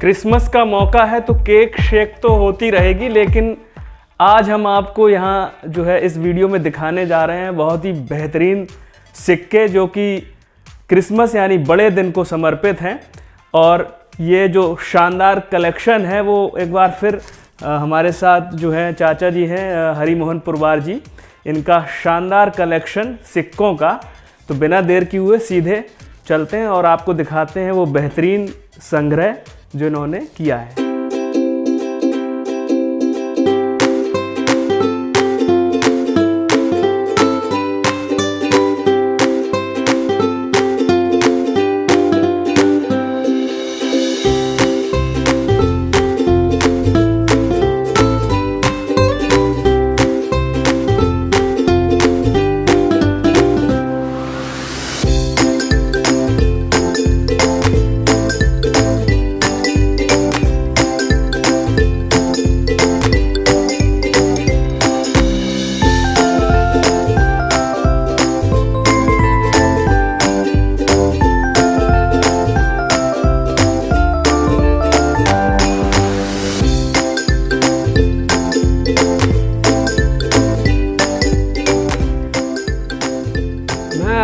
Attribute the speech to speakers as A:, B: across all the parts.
A: Christmas का मौका है तो केक शेक तो होती रहेगी, लेकिन आज हम आपको यहाँ जो है इस वीडियो में दिखाने जा रहे हैं बहुत ही बेहतरीन सिक्के जो कि क्रिसमस यानी बड़े दिन को समर्पित हैं। और ये जो शानदार कलेक्शन है वो एक बार फिर हमारे साथ जो है चाचा जी हैं हरि मोहन पुरवार जी, इनका शानदार कलेक्शन सिक्कों का। तो बिना देर किए हुए सीधे चलते हैं और आपको दिखाते हैं वो बेहतरीन संग्रह जो इन्होंने किया है।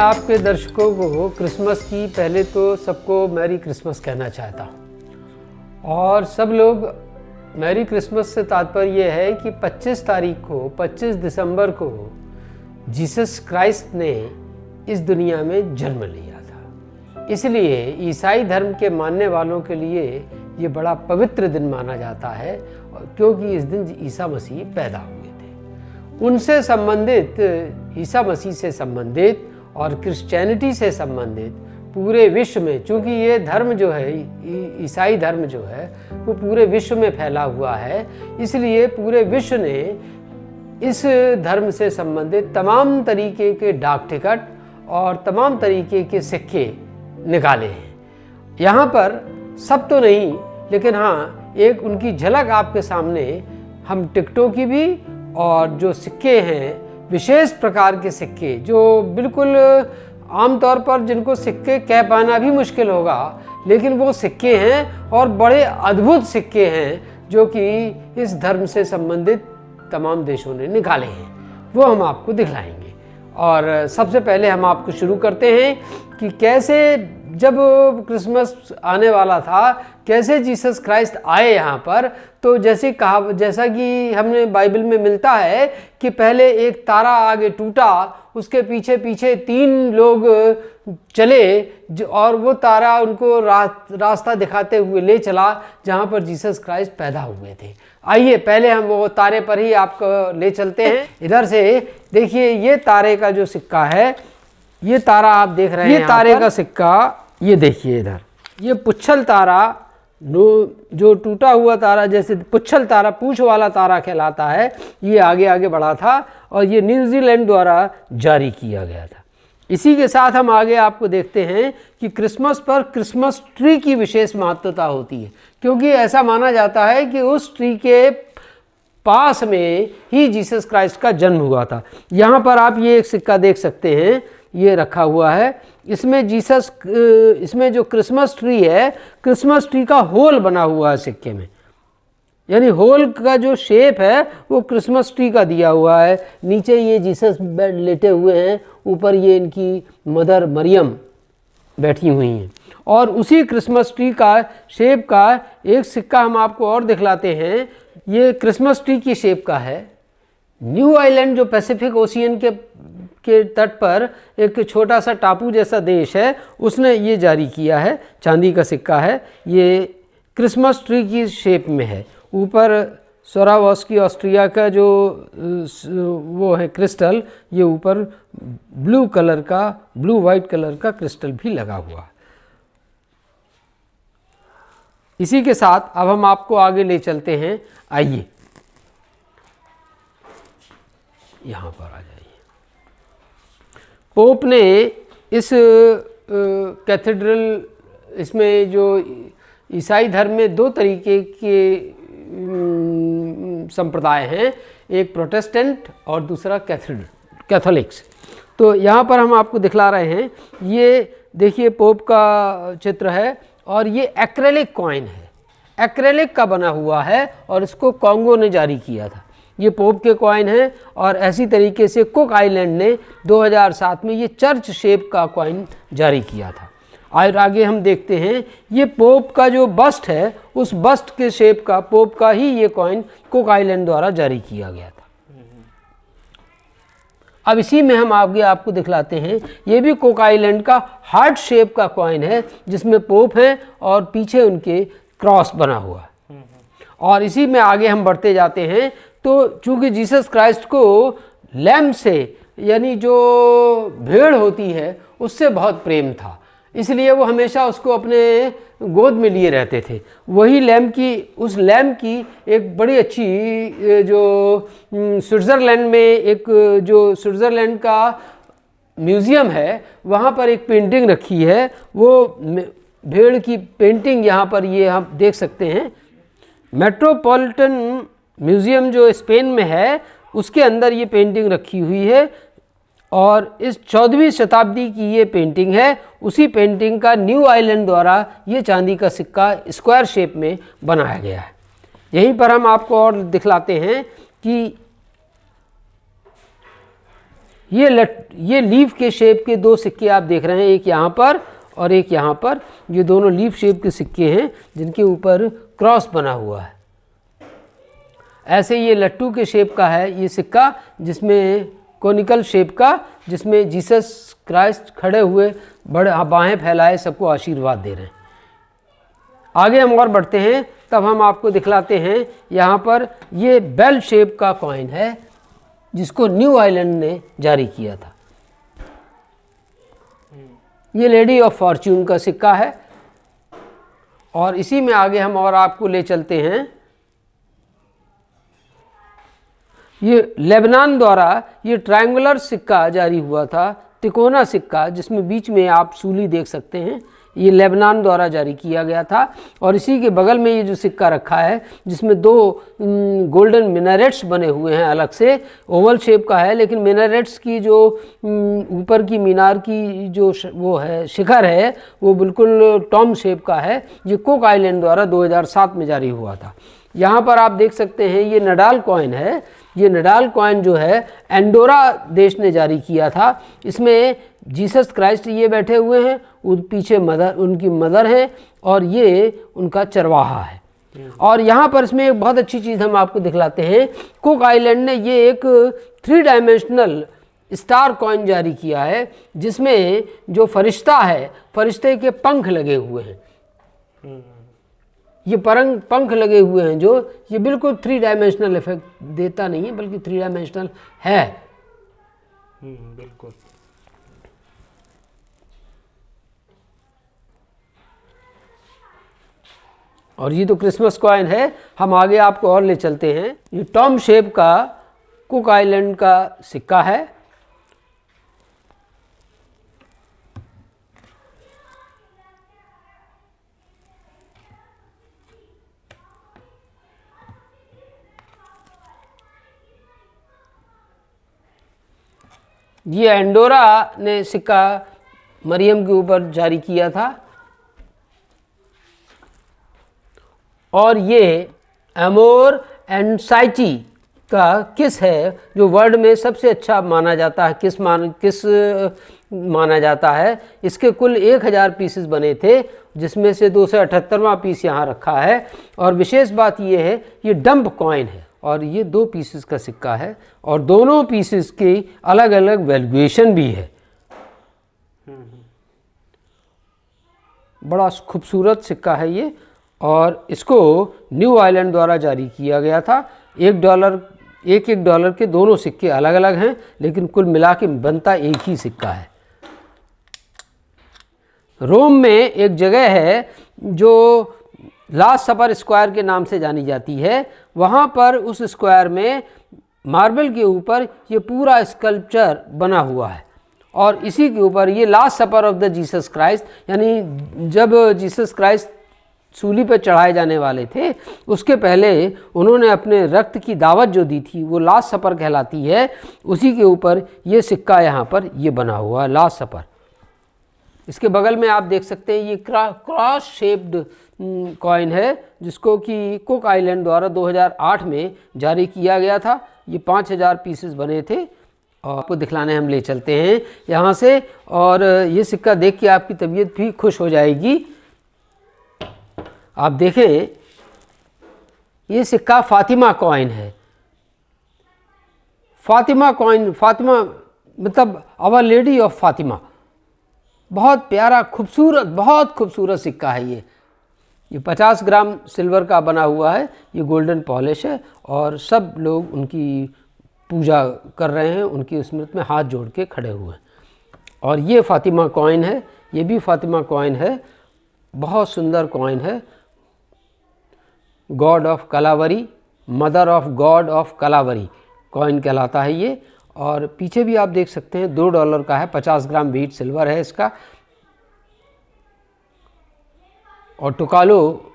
B: आपके दर्शकों को क्रिसमस की पहले तो सबको मैरी क्रिसमस कहना चाहता हूँ। और सब लोग मैरी क्रिसमस से तात्पर्य यह है कि 25 दिसंबर को जीसस क्राइस्ट ने इस दुनिया में जन्म लिया था। इसलिए ईसाई धर्म के मानने वालों के लिए ये बड़ा पवित्र दिन माना जाता है, क्योंकि इस दिन ईसा मसीह पैदा हुए थे। उनसे संबंधित, ईसा मसीह से संबंधित और क्रिश्चियनिटी से संबंधित पूरे विश्व में, चूँकि ये धर्म जो है, ईसाई धर्म जो है वो पूरे विश्व में फैला हुआ है, इसलिए पूरे विश्व ने इस धर्म से संबंधित तमाम तरीके के डाक टिकट और तमाम तरीके के सिक्के निकाले हैं। यहाँ पर सब तो नहीं, लेकिन हाँ एक उनकी झलक आपके सामने हम टिकटों की भी, और जो सिक्के हैं विशेष प्रकार के सिक्के जो बिल्कुल आमतौर पर जिनको सिक्के कह पाना भी मुश्किल होगा, लेकिन वो सिक्के हैं और बड़े अद्भुत सिक्के हैं जो कि इस धर्म से संबंधित तमाम देशों ने निकाले हैं, वो हम आपको दिखलाएंगे। और सबसे पहले हम आपको शुरू करते हैं कि कैसे जब क्रिसमस आने वाला था, कैसे जीसस क्राइस्ट आए यहाँ पर। तो जैसा कि हमने बाइबल में मिलता है कि पहले एक तारा आगे टूटा, उसके पीछे पीछे 3 लोग चले और वो तारा उनको रास्ता दिखाते हुए ले चला जहाँ पर जीसस क्राइस्ट पैदा हुए थे। आइए पहले हम वो तारे पर ही आपको ले चलते हैं। इधर से देखिए, ये तारे का जो सिक्का है, ये तारा आप देख रहे हैं, ये तारे का सिक्का, ये देखिए इधर, ये पुच्छल तारा, जो टूटा हुआ तारा, जैसे पुच्छल तारा, पूंछ वाला तारा कहलाता है, ये आगे आगे बढ़ा था और ये न्यूजीलैंड द्वारा जारी किया गया था। इसी के साथ हम आगे आपको देखते हैं कि क्रिसमस पर क्रिसमस ट्री की विशेष महत्वता होती है, क्योंकि ऐसा माना जाता है कि उस ट्री के पास में ही जीसस क्राइस्ट का जन्म हुआ था। यहाँ पर आप ये एक सिक्का देख सकते हैं, ये रखा हुआ है, इसमें जो क्रिसमस ट्री है, क्रिसमस ट्री का होल बना हुआ है सिक्के में, यानी होल का जो शेप है वो क्रिसमस ट्री का दिया हुआ है। नीचे ये जीसस बेड लेटे हुए हैं, ऊपर ये इनकी मदर मरियम बैठी हुई हैं। और उसी क्रिसमस ट्री का शेप का एक सिक्का हम आपको और दिखलाते हैं। ये क्रिसमस ट्री की शेप का है। न्यू आइलैंड जो पैसिफिक ओशियन के तट पर एक छोटा सा टापू जैसा देश है, उसने ये जारी किया है, चांदी का सिक्का है, ये क्रिसमस ट्री की शेप में है। ऊपर सोरावस्की ऑस्ट्रिया का जो वो है क्रिस्टल, ये ऊपर ब्लू वाइट कलर का क्रिस्टल भी लगा हुआ है। इसी के साथ अब हम आपको आगे ले चलते हैं। आइए यहाँ पर आ जाइए। पोप ने इस कैथेड्रल, इसमें जो ईसाई धर्म में 2 तरीके के संप्रदाय हैं, एक प्रोटेस्टेंट और दूसरा कैथोलिक्स। तो यहाँ पर हम आपको दिखला रहे हैं, ये देखिए पोप का चित्र है और ये एक्रेलिक कॉइन है। एक्रेलिक का बना हुआ है और इसको कॉन्गो ने जारी किया था। ये पोप के कॉइन हैं। और ऐसी तरीके से कुक आइलैंड ने 2007 में ये चर्च शेप का कॉइन जारी किया था। और आगे हम देखते हैं ये पोप का जो बस्ट है, उस बस्ट के शेप का पोप का ही ये कॉइन कुक आइलैंड द्वारा जारी किया गया था। अब इसी में हम आगे आपको दिखलाते हैं, ये भी कुक आइलैंड का हार्ट शेप का कॉइन है जिसमें पोप है और पीछे उनके क्रॉस बना हुआ है। और इसी में आगे हम बढ़ते जाते हैं तो चूंकि जीसस क्राइस्ट को लैम्ब से, यानी जो भेड़ होती है, उससे बहुत प्रेम था, इसलिए वो हमेशा उसको अपने गोद में लिए रहते थे। वही लैम्ब की, उस लैम्ब की एक बड़ी अच्छी जो स्विट्ज़रलैंड में एक जो स्विट्ज़रलैंड का म्यूज़ियम है, वहाँ पर एक पेंटिंग रखी है। वो भेड़ की पेंटिंग यहाँ पर ये हम देख सकते हैं। मेट्रोपॉलिटन म्यूज़ियम जो स्पेन में है, उसके अंदर ये पेंटिंग रखी हुई है और इस 14वीं शताब्दी की ये पेंटिंग है। उसी पेंटिंग का न्यू आइलैंड द्वारा ये चांदी का सिक्का स्क्वायर शेप में बनाया गया है। यहीं पर हम आपको और दिखलाते हैं कि ये लीफ के शेप के दो सिक्के आप देख रहे हैं, एक यहाँ पर और एक यहाँ पर। ये दोनों लीफ शेप के सिक्के हैं जिनके ऊपर क्रॉस बना हुआ है। ऐसे ये लट्टू के शेप का है ये सिक्का, जिसमें कोनिकल शेप का, जिसमें जीसस क्राइस्ट खड़े हुए बड़े बाहें फैलाए सबको आशीर्वाद दे रहे हैं। आगे हम और बढ़ते हैं, तब हम आपको दिखलाते हैं यहाँ पर ये बेल शेप का कॉइन है जिसको न्यू आइलैंड ने जारी किया था। ये लेडी ऑफ फॉर्च्यून का सिक्का है। और इसी में आगे हम और आपको ले चलते हैं, ये लेबनान द्वारा ये ट्रायंगुलर सिक्का जारी हुआ था, तिकोना सिक्का, जिसमें बीच में आप सूली देख सकते हैं। ये लेबनान द्वारा जारी किया गया था। और इसी के बगल में ये जो सिक्का रखा है, जिसमें दो गोल्डन मिनारेट्स बने हुए हैं, अलग से ओवल शेप का है, लेकिन मिनारेट्स की जो ऊपर की मीनार की जो वो है शिखर है, वो बिल्कुल टॉम शेप का है। ये कुक आइलैंड द्वारा 2007 में जारी हुआ था। यहाँ पर आप देख सकते हैं ये नडाल कॉइन है। ये नडाल कॉइन जो है एंडोरा देश ने जारी किया था। इसमें जीसस क्राइस्ट ये बैठे हुए हैं, पीछे उनकी मदर है और ये उनका चरवाहा है। और यहाँ पर इसमें एक बहुत अच्छी चीज़ हम आपको दिखलाते हैं। कुक आइलैंड ने ये एक 3 डायमेंशनल स्टार कॉइन जारी किया है, जिसमें जो फरिश्ता है, फरिश्ते के पंख लगे हुए हैं। ये पंख लगे हुए हैं जो ये बिल्कुल 3 डायमेंशनल इफेक्ट देता नहीं है, बल्कि 3 डायमेंशनल है।
A: बिल्कुल।
B: और ये तो क्रिसमस कॉइन है। हम आगे आपको और ले चलते हैं। ये टॉम शेप का कुक आइलैंड का सिक्का है। ये एंडोरा ने सिक्का मरियम के ऊपर जारी किया था। और ये एमोर एंड साइची का किस है, जो वर्ल्ड में सबसे अच्छा माना जाता है, किस माना जाता है। इसके कुल 1000 पीसेस बने थे, जिसमें से 278वां पीस यहाँ रखा है। और विशेष बात ये है, ये डंप कॉइन है और ये 2 पीसेस का सिक्का है और दोनों पीसेस की अलग अलग वैल्यूएशन भी है। बड़ा खूबसूरत सिक्का है ये। और इसको न्यू आइलैंड द्वारा जारी किया गया था। $1 के दोनों सिक्के अलग अलग हैं, लेकिन कुल मिला के बनता एक ही सिक्का है। रोम में एक जगह है जो लास्ट सपर स्क्वायर के नाम से जानी जाती है। वहाँ पर उस स्क्वायर में मार्बल के ऊपर ये पूरा स्कल्पचर बना हुआ है और इसी के ऊपर ये last supper of the Jesus Christ, यानी जब जीसस क्राइस्ट सूली पर चढ़ाए जाने वाले थे, उसके पहले उन्होंने अपने रक्त की दावत जो दी थी, वो लास्ट सपर कहलाती है। उसी के ऊपर ये सिक्का यहाँ पर ये बना हुआ है, लास्ट सपर। इसके बगल में आप देख सकते हैं ये क्रॉस शेप्ड कॉइन है जिसको कि कुक आइलैंड द्वारा 2008 में जारी किया गया था। ये 5000 पीसेस बने थे और आपको दिखलाने हम ले चलते हैं यहाँ से। और ये सिक्का देख के आपकी तबीयत भी खुश हो जाएगी। आप देखें, ये सिक्का फातिमा कॉइन है। फातिमा कॉइन, फातिमा मतलब आवर लेडी ऑफ फातिमा। बहुत प्यारा, खूबसूरत, बहुत खूबसूरत सिक्का है ये 50 ग्राम सिल्वर का बना हुआ है। ये गोल्डन पॉलिश है और सब लोग उनकी पूजा कर रहे हैं, उनकी स्मृति में हाथ जोड़ के खड़े हुए हैं। और ये फातिमा कॉइन है, ये भी फातिमा कॉइन है, बहुत सुंदर कॉइन है। God of Kalvari, mother of God of Kalvari coin कहलाता है ये। और पीछे भी आप देख सकते हैं $2 का है, 50 ग्राम बीट सिल्वर है इसका। और टुकालो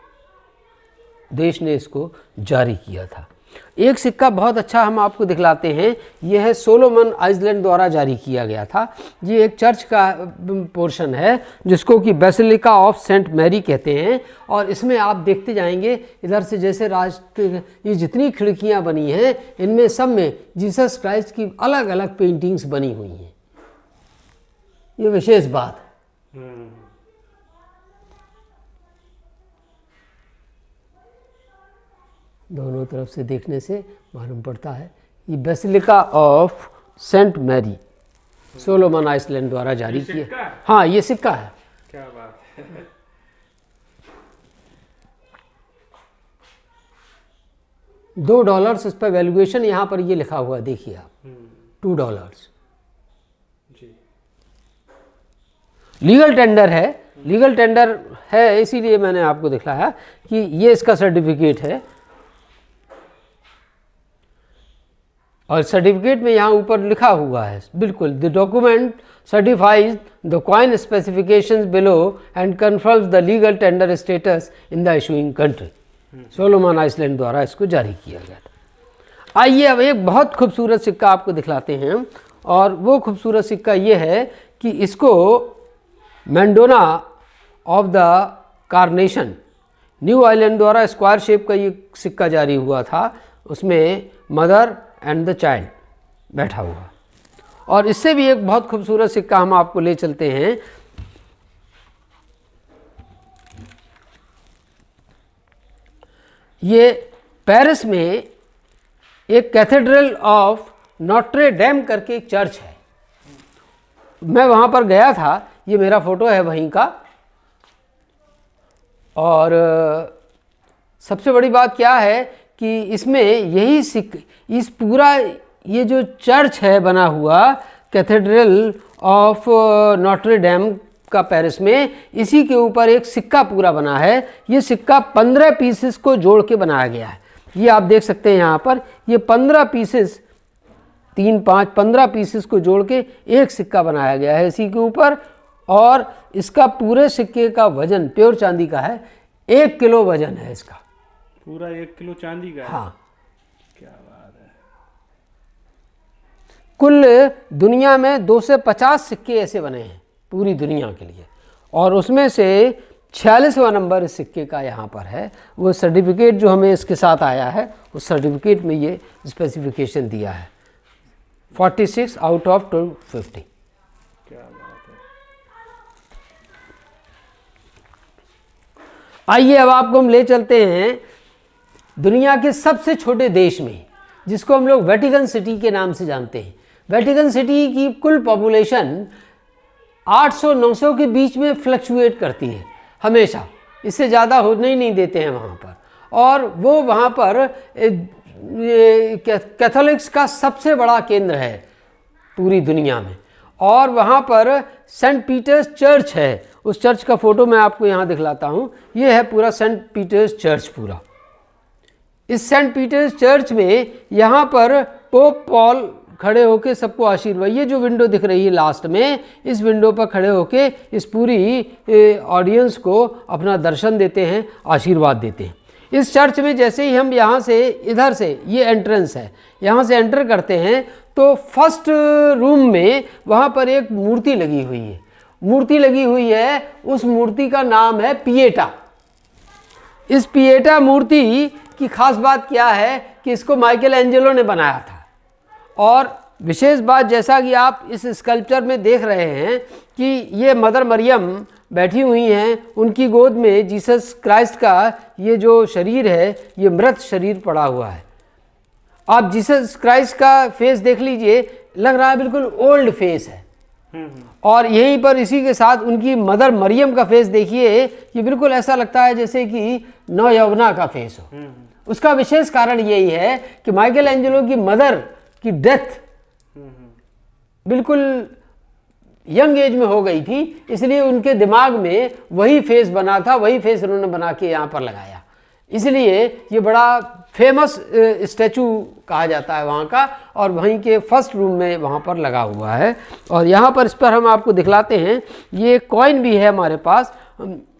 B: देश ने इसको जारी किया था। एक सिक्का बहुत अच्छा हम आपको दिखलाते हैं, यह है सोलोमन आइलैंड द्वारा जारी किया गया था। ये एक चर्च का पोर्शन है जिसको कि बेसिलिका ऑफ सेंट मैरी कहते हैं। और इसमें आप देखते जाएंगे इधर से जैसे ये जितनी खिड़कियां बनी हैं इनमें सब में जीसस क्राइस्ट की अलग अलग पेंटिंग्स बनी हुई हैं। ये विशेष बात है। दोनों तरफ से देखने से मालूम पड़ता है ये basilica of Saint Mary Solomon Island द्वारा जारी किया। हाँ, ये सिक्का है।
A: क्या बात है।
B: $2 इस पर वैल्यूएशन यहाँ पर ये लिखा हुआ देखिए आप, $2
A: जी।
B: लीगल टेंडर है, लीगल टेंडर है इसीलिए मैंने आपको दिखाया कि ये इसका सर्टिफिकेट है। और सर्टिफिकेट में यहाँ ऊपर लिखा हुआ है बिल्कुल, the document certifies the coin specifications below and confirms the legal tender status in the issuing country. Solomon Island द्वारा इसको जारी किया गया था। आइए अब एक बहुत खूबसूरत सिक्का आपको दिखलाते हैं। और वो खूबसूरत सिक्का ये है कि इसको Madonna of the Carnation new island द्वारा स्क्वायर शेप का ये सिक्का जारी हुआ था। उसमें मदर एंड द चाइल्ड बैठा हुआ। और इससे भी एक बहुत खूबसूरत सिक्का हम आपको ले चलते हैं। ये पेरिस में एक कैथेड्रल ऑफ नोट्रे डेम करके एक चर्च है। मैं वहाँ पर गया था, ये मेरा फोटो है वहीं का। और सबसे बड़ी बात क्या है कि इसमें यही इस पूरा ये जो चर्च है बना हुआ कैथेड्रल ऑफ नोट्रे डेम का पेरिस में, इसी के ऊपर एक सिक्का पूरा बना है। ये सिक्का 15 पीसेस को जोड़ के बनाया गया है। ये आप देख सकते हैं यहाँ पर, ये 15 पीसेस 3, 5, 15 पीसेस को जोड़ के एक सिक्का बनाया गया है इसी के ऊपर। और इसका पूरे सिक्के का वजन प्योर चांदी का है, 1 किलो वजन है इसका।
A: पूरा 1 किलो चांदी का है।
B: हाँ,
A: क्या बात है।
B: कुल दुनिया में 2 से 50 सिक्के ऐसे बने हैं पूरी दुनिया के लिए। और उसमें से 46वां नंबर इस सिक्के का यहाँ पर है। वो सर्टिफिकेट जो हमें इसके साथ आया है, उस सर्टिफिकेट में ये स्पेसिफिकेशन दिया है 46 आउट ऑफ 250।
A: क्या बात है।
B: आइए अब आपको हम ले चलते हैं दुनिया के सबसे छोटे देश में, जिसको हम लोग वेटिकन सिटी के नाम से जानते हैं। वेटिकन सिटी की कुल पॉपुलेशन 800-900 के बीच में फ्लक्चुएट करती है हमेशा, इससे ज़्यादा होने ही नहीं देते हैं वहाँ पर। और वो वहाँ पर कैथोलिक्स का सबसे बड़ा केंद्र है पूरी दुनिया में। और वहाँ पर सेंट पीटर्स चर्च है। उस चर्च का फ़ोटो मैं आपको यहाँ दिखलाता हूँ। ये है पूरा सेंट पीटर्स चर्च पूरा। इस सेंट पीटर्स चर्च में यहाँ पर पोप पॉल खड़े होके सबको आशीर्वाद, ये जो विंडो दिख रही है लास्ट में, इस विंडो पर खड़े होके इस पूरी ऑडियंस को अपना दर्शन देते हैं, आशीर्वाद देते हैं। इस चर्च में जैसे ही हम यहाँ से, इधर से ये एंट्रेंस है, यहाँ से एंटर करते हैं तो फर्स्ट रूम में वहाँ पर एक मूर्ति लगी हुई है। मूर्ति लगी हुई है, उस मूर्ति का नाम है पिएटा। इस पिएटा मूर्ति की खास बात क्या है कि इसको माइकल एंजेलो ने बनाया था। और विशेष बात, जैसा कि आप इस स्कल्पचर में देख रहे हैं कि ये मदर मरियम बैठी हुई हैं, उनकी गोद में जीसस क्राइस्ट का ये जो शरीर है ये मृत शरीर पड़ा हुआ है। आप जीसस क्राइस्ट का फेस देख लीजिए, लग रहा है बिल्कुल ओल्ड फेस है। और यहीं पर इसी के साथ उनकी मदर मरियम का फेस देखिए, ये बिल्कुल ऐसा लगता है जैसे कि नौयौवना का फेस हो। उसका विशेष कारण यही है कि माइकल एंजेलो की मदर की डेथ बिल्कुल यंग एज में हो गई थी, इसलिए उनके दिमाग में वही फेस बना था, वही फेस उन्होंने बना के यहाँ पर लगाया। इसलिए ये बड़ा फेमस स्टैचू कहा जाता है वहाँ का, और वहीं के फर्स्ट रूम में वहाँ पर लगा हुआ है। और यहाँ पर इस पर हम आपको दिखलाते हैं, ये कॉइन भी है हमारे पास,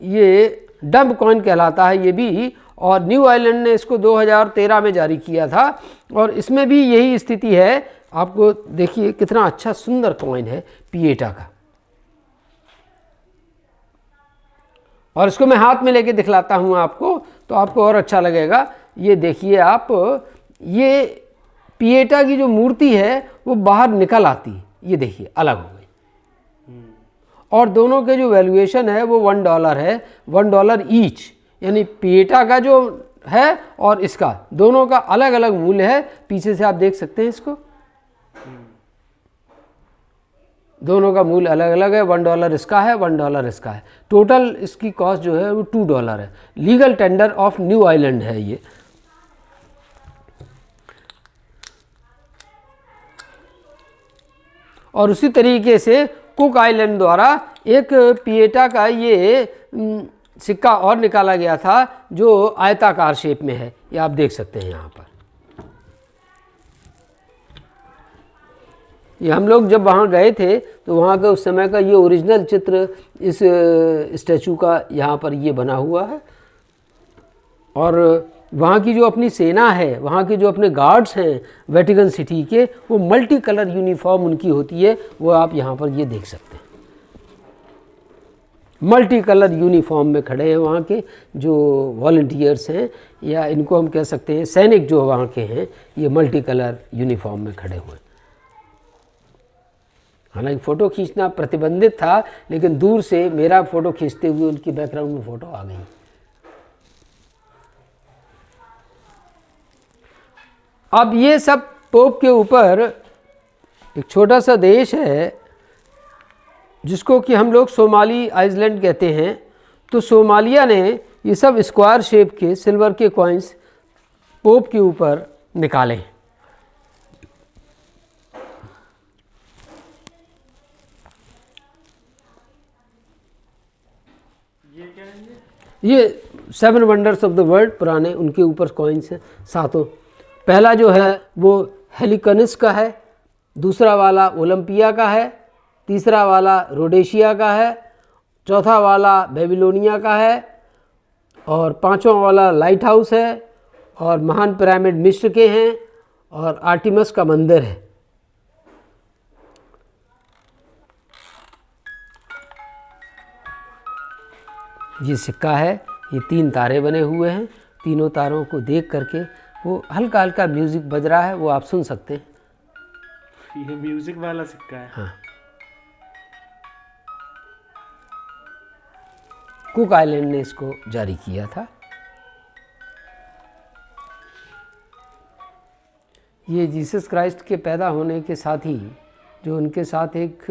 B: ये डंप कॉइन कहलाता है ये भी, और न्यू आइलैंड ने इसको 2013 में जारी किया था। और इसमें भी यही स्थिति है। आपको देखिए कितना अच्छा सुंदर कॉइन है पिएटा का। और इसको मैं हाथ में लेके दिखलाता हूँ आपको, तो आपको और अच्छा लगेगा। ये देखिए आप, ये पिएटा की जो मूर्ति है वो बाहर निकल आती है, ये देखिए अलग हो गई। और दोनों के जो वैल्यूएशन है वो $1 है, $1 ईच, यानी पिएटा का जो है और इसका दोनों का अलग अलग मूल्य है। पीछे से आप देख सकते हैं इसको, दोनों का मूल्य अलग अलग है। $1 इसका है, $1 इसका है। टोटल इसकी कॉस्ट जो है वो $2 है। Legal tender of new island है ये। और उसी तरीके से कुक आइलैंड द्वारा एक पिएटा का ये सिक्का और निकाला गया था जो आयताकार शेप में है, ये आप देख सकते हैं यहाँ पर। ये हम लोग जब वहाँ गए थे तो वहाँ का उस समय का ये ओरिजिनल चित्र इस स्टैचू का यहाँ पर ये बना हुआ है। और वहाँ की जो अपनी सेना है, वहाँ के जो अपने गार्ड्स हैं वेटिकन सिटी के, वो मल्टी कलर यूनिफॉर्म उनकी होती है, वो आप यहाँ पर ये देख सकते हैं। मल्टी कलर यूनिफॉर्म में खड़े हैं वहाँ के जो वॉलंटियर्स हैं, या इनको हम कह सकते हैं सैनिक जो वहाँ के हैं, ये मल्टी कलर यूनिफॉर्म में खड़े हुए हैं। हालांकि फ़ोटो खींचना प्रतिबंधित था, लेकिन दूर से मेरा फ़ोटो खींचते हुए उनकी बैकग्राउंड में फ़ोटो आ गई। अब ये सब पोप के ऊपर एक छोटा सा देश है जिसको कि हम लोग सोमाली आइलैंड कहते हैं। तो सोमालिया ने ये सब स्क्वायर शेप के सिल्वर के कॉइन्स पोप के ऊपर निकाले हैं। ये 7 वंडर्स ऑफ द वर्ल्ड पुराने उनके ऊपर कॉइन्स हैं सातों। पहला जो है वो हेलिकनिस का है, दूसरा वाला ओलंपिया का है, तीसरा वाला रोडेशिया का है, चौथा वाला बेबीलोनिया का है, और पांचवा वाला लाइट हाउस है, और महान पिरामिड मिस्र के हैं, और आर्टिमस का मंदिर है। ये सिक्का है, ये 3 तारे बने हुए हैं। तीनों तारों को देख करके वो हल्का हल्का म्यूज़िक बज रहा है, वो आप सुन सकते हैं।
A: ये म्यूजिक वाला सिक्का है।
B: हाँ, कुक आइलैंड ने इसको जारी किया था। ये जीसस क्राइस्ट के पैदा होने के साथ ही जो उनके साथ एक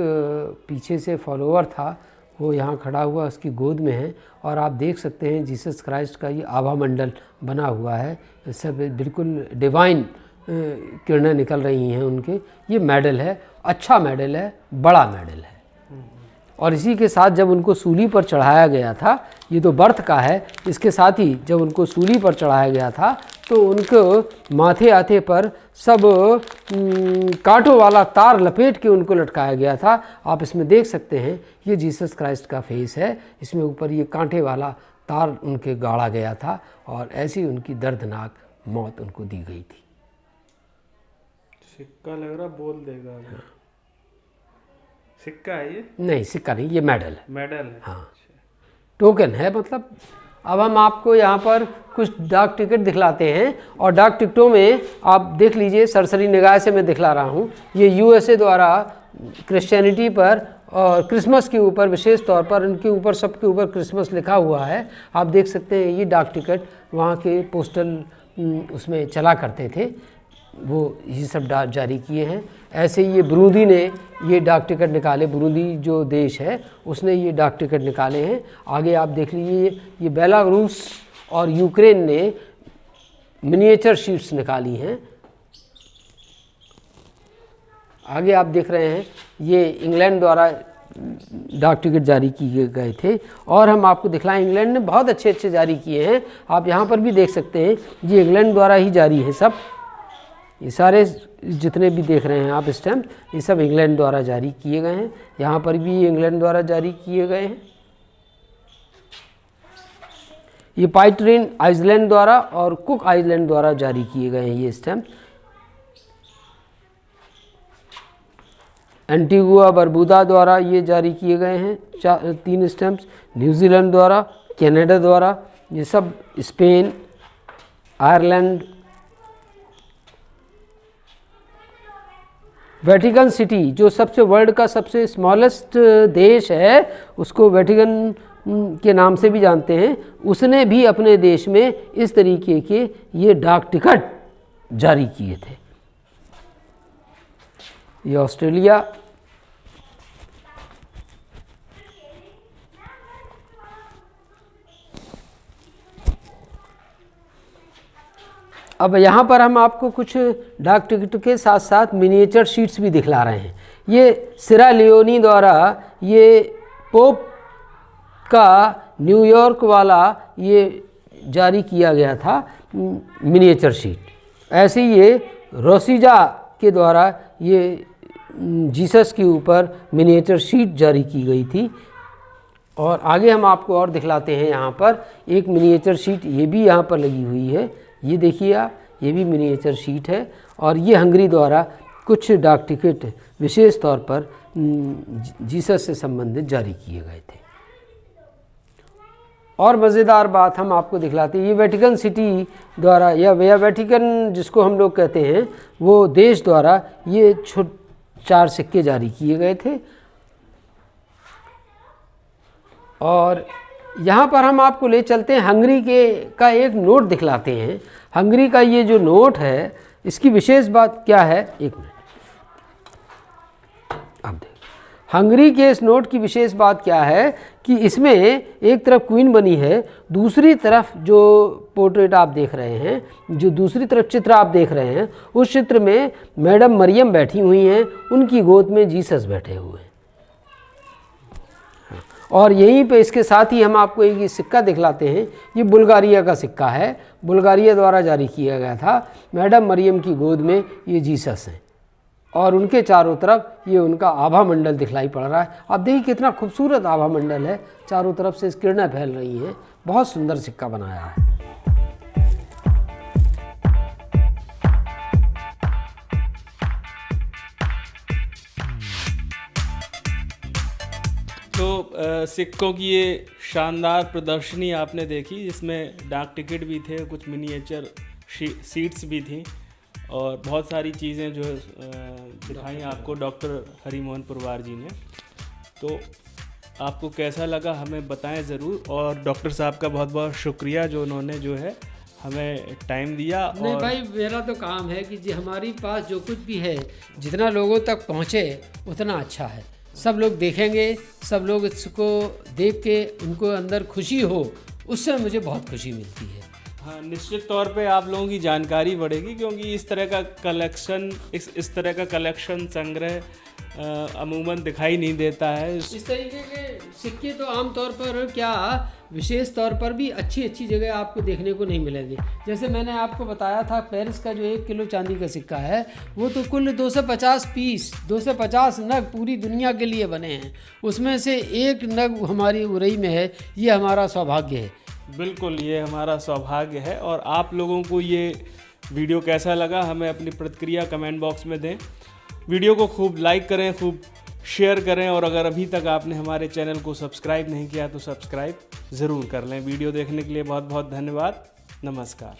B: पीछे से फॉलोअर था वो यहाँ खड़ा हुआ उसकी गोद में है, और आप देख सकते हैं जीसस क्राइस्ट का ये आभा मंडल बना हुआ है। सब बिल्कुल डिवाइन किरणें निकल रही हैं उनके। ये मेडल है, अच्छा मेडल है, बड़ा मेडल है। और इसी के साथ जब उनको सूली पर चढ़ाया गया था, ये तो बर्थ का है, इसके साथ ही जब उनको सूली पर चढ़ाया गया था तो उनको माथे आथे पर सब कांटों वाला तार लपेट के उनको लटकाया गया था। आप इसमें देख सकते हैं ये जीसस क्राइस्ट का फेस है, इसमें ऊपर ये कांटे वाला तार उनके गाड़ा गया था, और ऐसी उनकी दर्दनाक मौत उनको दी गई थी।
A: सिक्का लग रहा बोल देगा। सिक्का है ये?
B: नहीं, सिक्का नहीं, ये मेडल है।
A: मेडल है।
B: हाँ, टोकन है, मतलब अब हम आपको यहाँ पर कुछ डाक टिकट दिखलाते हैं और डाक टिकटों में आप देख लीजिए, सरसरी निगाह से मैं दिखला रहा हूँ। ये यूएसए द्वारा क्रिश्चियनिटी पर और क्रिसमस के ऊपर, विशेष तौर पर इनके ऊपर, सबके ऊपर क्रिसमस लिखा हुआ है। आप देख सकते हैं ये डाक टिकट वहाँ के पोस्टल उसमें चला करते थे, वो ये सब डाक जारी किए हैं। ऐसे ही ये बुरूंदी ने ये डाक टिकट निकाले, बुरूंदी जो देश है उसने ये डाक टिकट निकाले हैं। आगे आप देख लीजिए, ये बेलारूस और यूक्रेन ने मिनिएचर शीट्स निकाली हैं। आगे आप देख रहे हैं ये इंग्लैंड द्वारा डाक टिकट जारी किए गए थे और हम आपको दिखलाएं, इंग्लैंड ने बहुत अच्छे अच्छे जारी किए हैं। आप यहाँ पर भी देख सकते हैं, ये इंग्लैंड द्वारा ही जारी है सब। ये सारे जितने भी देख रहे हैं आप स्टैम्प, ये सब इंग्लैंड द्वारा जारी किए गए हैं। यहाँ पर भी इंग्लैंड द्वारा जारी किए गए हैं। ये पाइटरेन आइसलैंड द्वारा और कुक आइसलैंड द्वारा जारी किए गए हैं ये स्टैम्प। एंटीगुआ बरबूदा द्वारा ये जारी किए गए हैं 3 स्टैम्प्स। न्यूजीलैंड द्वारा, कनाडा द्वारा, ये सब, स्पेन, आयरलैंड। वेटिकन सिटी जो सबसे वर्ल्ड का सबसे स्मॉलेस्ट देश है, उसको वेटिकन के नाम से भी जानते हैं, उसने भी अपने देश में इस तरीके के ये डाक टिकट जारी किए थे। ये ऑस्ट्रेलिया, अब यहाँ पर हम आपको कुछ डाक टिकट के साथ साथ मिनिएचर शीट्स भी दिखला रहे हैं। ये सिरा लियोनी द्वारा ये पोप का न्यूयॉर्क वाला ये जारी किया गया था मिनिएचर शीट। ऐसे ये रोसीजा के द्वारा ये जीसस के ऊपर मिनिएचर शीट जारी की गई थी। और आगे हम आपको और दिखलाते हैं, यहाँ पर एक मिनिएचर शीट ये भी यहाँ पर लगी हुई है। ये देखिए आप, ये भी मिनिएचर शीट है और ये हंगरी द्वारा कुछ डाक टिकट विशेष तौर पर जीसस से संबंधित जारी किए गए थे। और मज़ेदार बात हम आपको दिखलाते हैं, ये वेटिकन सिटी द्वारा या वेटिकन जिसको हम लोग कहते हैं, वो देश द्वारा ये 4 सिक्के जारी किए गए थे। और यहाँ पर हम आपको ले चलते हैं हंगरी का एक नोट दिखलाते हैं। हंगरी का ये जो नोट है, इसकी विशेष बात क्या है, एक मिनट आप देख। हंगरी के इस नोट की विशेष बात क्या है कि इसमें एक तरफ क्वीन बनी है, दूसरी तरफ जो पोर्ट्रेट आप देख रहे हैं, जो दूसरी तरफ चित्र आप देख रहे हैं, उस चित्र में मैडम मरियम बैठी हुई हैं, उनकी गोद में जीसस बैठे हुए हैं। और यहीं पे इसके साथ ही हम आपको एक सिक्का दिखलाते हैं। ये बुल्गारिया का सिक्का है, बुल्गारिया द्वारा जारी किया गया था। मैडम मरियम की गोद में ये जीसस हैं और उनके चारों तरफ ये उनका आभा मंडल दिखलाई पड़ रहा है। आप देखिए कितना खूबसूरत आभा मंडल है, चारों तरफ से किरणें फैल रही हैं। बहुत सुंदर सिक्का बनाया है।
A: तो सिक्कों की ये शानदार प्रदर्शनी आपने देखी, जिसमें डाक टिकट भी थे, कुछ मिनिएचर सीट्स भी थी और बहुत सारी चीज़ें जो दिखाई आपको डॉक्टर हरिमोहन पुरवार जी ने। तो आपको कैसा लगा हमें बताएं ज़रूर, और डॉक्टर साहब का बहुत बहुत शुक्रिया जो उन्होंने जो है हमें टाइम दिया।
B: नहीं और भाई, मेरा तो काम है कि जी हमारी पास जो कुछ भी है, जितना लोगों तक पहुँचे उतना अच्छा है। सब लोग देखेंगे, सब लोग इसको देख के उनको अंदर खुशी हो, उससे मुझे बहुत खुशी मिलती है।
A: हाँ, निश्चित तौर पे आप लोगों की जानकारी बढ़ेगी, क्योंकि इस तरह का कलेक्शन, इस तरह का कलेक्शन संग्रह अमूमन दिखाई नहीं देता है।
B: इस तरीके के सिक्के तो आमतौर पर क्या, विशेष तौर पर भी अच्छी अच्छी जगह आपको देखने को नहीं मिलेंगे। जैसे मैंने आपको बताया था, पेरिस का जो 1 किलो चांदी का सिक्का है, वो तो कुल 250 पीस, 250 नग पूरी दुनिया के लिए बने हैं। उसमें से एक नग हमारी उरई में है। ये हमारा सौभाग्य है।
A: बिल्कुल, ये हमारा सौभाग्य है। और आप लोगों को ये वीडियो कैसा लगा, हमें अपनी प्रतिक्रिया कमेंट बॉक्स में दें। वीडियो को खूब लाइक करें, खूब शेयर करें, और अगर अभी तक आपने हमारे चैनल को सब्सक्राइब नहीं किया तो सब्सक्राइब ज़रूर कर लें। वीडियो देखने के लिए बहुत बहुत धन्यवाद। नमस्कार।